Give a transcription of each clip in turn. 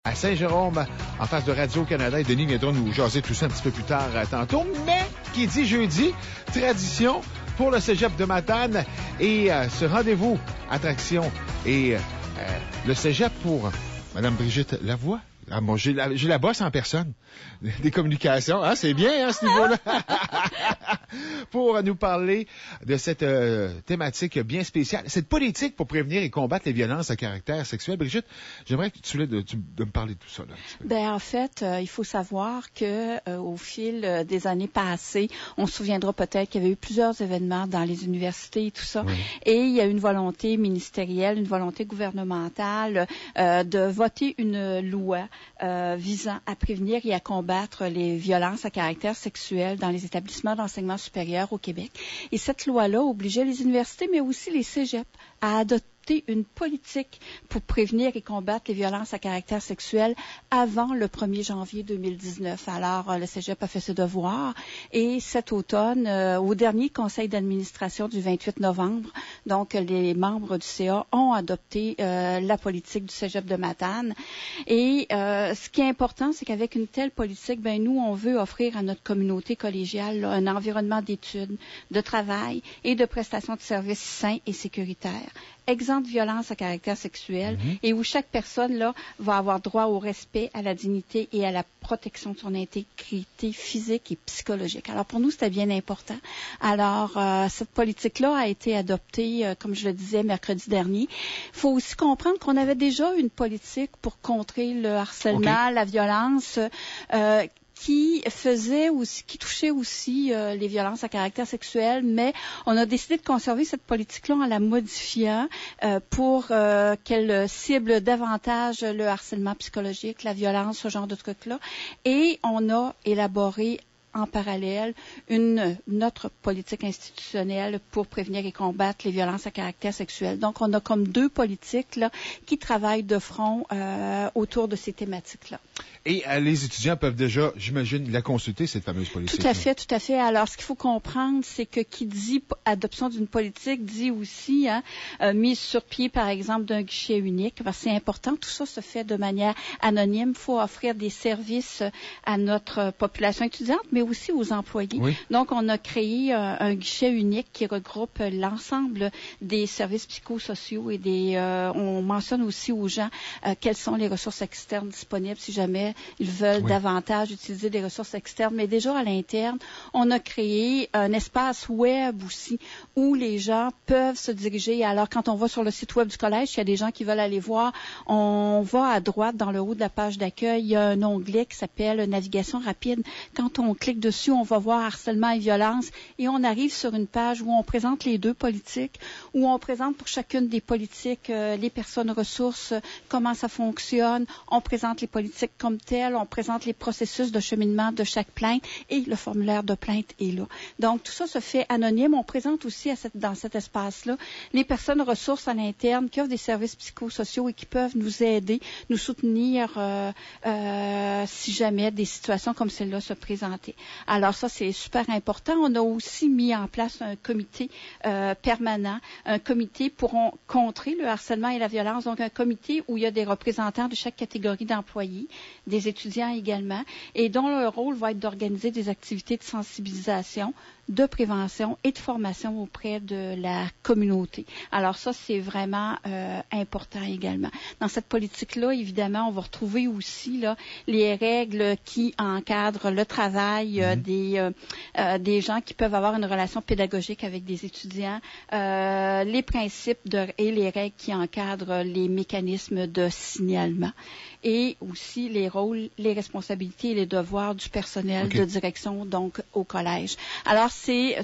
À Saint-Jérôme, en face de Radio-Canada, et Denis viendra nous jaser tout ça un petit peu plus tard tantôt. Mais, qui dit jeudi, tradition pour le Cégep de Matane et ce rendez-vous, attraction et le Cégep pour Mme Brigitte Lavoie. Ah, bon, j'ai la bosse en personne des communications. Ah, c'est bien, ce niveau-là. Pour nous parler de cette thématique bien spéciale, cette politique pour prévenir et combattre les violences à caractère sexuel. Brigitte, j'aimerais que tu voulais de me parler de tout ça. Là, en fait, il faut savoir que au fil des années passées, on se souviendra peut-être qu'il y avait eu plusieurs événements dans les universités et tout ça. Oui. Et il y a une volonté ministérielle, une volonté gouvernementale de voter une loi visant à prévenir et à combattre les violences à caractère sexuel dans les établissements d'enseignement supérieur au Québec. Et cette loi-là obligeait les universités, mais aussi les cégeps, à adopter une politique pour prévenir et combattre les violences à caractère sexuel avant le 1er janvier 2019. Alors, le Cégep a fait ses devoirs et cet automne, au dernier conseil d'administration du 28 novembre, donc les membres du CA ont adopté la politique du Cégep de Matane. Et ce qui est important, c'est qu'avec une telle politique, nous, on veut offrir à notre communauté collégiale là, un environnement d'études, de travail et de prestations de services sains et sécuritaires, exempt de violence à caractère sexuel et où chaque personne là va avoir droit au respect, à la dignité et à la protection de son intégrité physique et psychologique. Alors pour nous, c'était bien important. Alors cette politique-là a été adoptée, comme je le disais, mercredi dernier. Il faut aussi comprendre qu'on avait déjà une politique pour contrer le harcèlement, la violence, qui touchait aussi les violences à caractère sexuel, mais on a décidé de conserver cette politique-là en la modifiant pour qu'elle cible davantage le harcèlement psychologique, la violence, ce genre de trucs-là. Et on a élaboré en parallèle une autre politique institutionnelle pour prévenir et combattre les violences à caractère sexuel. Donc, on a comme deux politiques là qui travaillent de front autour de ces thématiques-là. Et les étudiants peuvent déjà, j'imagine, la consulter, cette fameuse politique. Tout à fait. Alors, ce qu'il faut comprendre, c'est que qui dit adoption d'une politique dit aussi mise sur pied, par exemple, d'un guichet unique. Parce que c'est important, tout ça se fait de manière anonyme. Il faut offrir des services à notre population étudiante, mais aussi aux employés. Oui. Donc, on a créé un guichet unique qui regroupe l'ensemble des services psychosociaux et on mentionne aussi aux gens quelles sont les ressources externes disponibles si jamais ils veulent davantage utiliser des ressources externes. Mais déjà à l'interne, on a créé un espace web aussi où les gens peuvent se diriger. Alors, quand on va sur le site web du collège, il y a des gens qui veulent aller voir, on va à droite dans le haut de la page d'accueil, il y a un onglet qui s'appelle Navigation rapide. Quand on clique dessus, on va voir harcèlement et violence et on arrive sur une page où on présente les deux politiques, où on présente pour chacune des politiques les personnes ressources, comment ça fonctionne, on présente les politiques comme telles, on présente les processus de cheminement de chaque plainte et le formulaire de plainte est là. Donc, tout ça se fait anonyme. On présente aussi dans cet espace-là les personnes ressources à l'interne qui offrent des services psychosociaux et qui peuvent nous aider, nous soutenir si jamais des situations comme celle-là se présentaient. Alors ça, c'est super important. On a aussi mis en place un comité permanent, un comité pour contrer le harcèlement et la violence, donc un comité où il y a des représentants de chaque catégorie d'employés, des étudiants également, et dont le rôle va être d'organiser des activités de sensibilisation, de prévention et de formation auprès de la communauté. Alors ça, c'est vraiment important également. Dans cette politique-là, évidemment, on va retrouver aussi là les règles qui encadrent le travail des gens qui peuvent avoir une relation pédagogique avec des étudiants, les principes et les règles qui encadrent les mécanismes de signalement et aussi les rôles, les responsabilités et les devoirs du personnel de direction, donc au collège. Alors,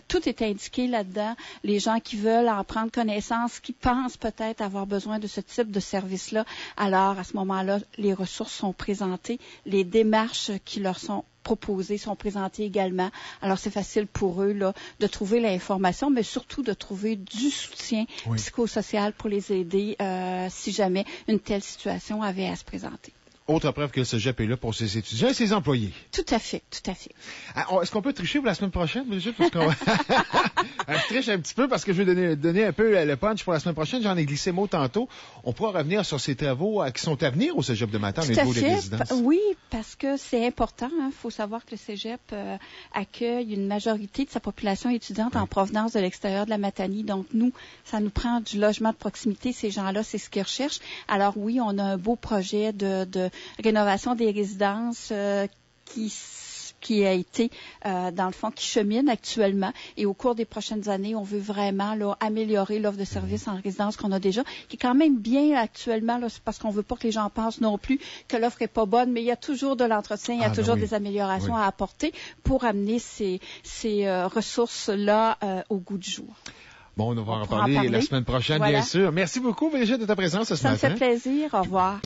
tout est indiqué là-dedans. Les gens qui veulent en prendre connaissance, qui pensent peut-être avoir besoin de ce type de service-là, alors à ce moment-là, les ressources sont présentées, les démarches qui leur sont proposées sont présentées également. Alors, c'est facile pour eux là, de trouver l'information, mais surtout de trouver du soutien psychosocial pour les aider si jamais une telle situation avait à se présenter. Autre preuve que le cégep est là pour ses étudiants et ses employés. Tout à fait, tout à fait. Est-ce qu'on peut tricher pour la semaine prochaine, Brigitte? Parce qu'on... Je triche un petit peu parce que je vais donner un peu le punch pour la semaine prochaine. J'en ai glissé mot tantôt. On pourra revenir sur ces travaux qui sont à venir au cégep de Matane au niveau des résidences. Oui, parce que c'est important. Il faut savoir que le cégep accueille une majorité de sa population étudiante en provenance de l'extérieur de la Matanie. Donc, ça nous prend du logement de proximité. Ces gens-là, c'est ce qu'ils recherchent. Alors oui, on a un beau projet de rénovation des résidences qui a été, dans le fond, qui chemine actuellement. Et au cours des prochaines années, on veut vraiment améliorer l'offre de services en résidence qu'on a déjà, qui est quand même bien actuellement, là, c'est parce qu'on veut pas que les gens pensent non plus que l'offre est pas bonne, mais il y a toujours de l'entretien, il y a toujours des améliorations à apporter pour amener ces ressources-là au goût du jour. Bon, on va en parler la semaine prochaine, bien sûr. Merci beaucoup, Brigitte, de ta présence ce matin. Ça me fait plaisir. Au revoir.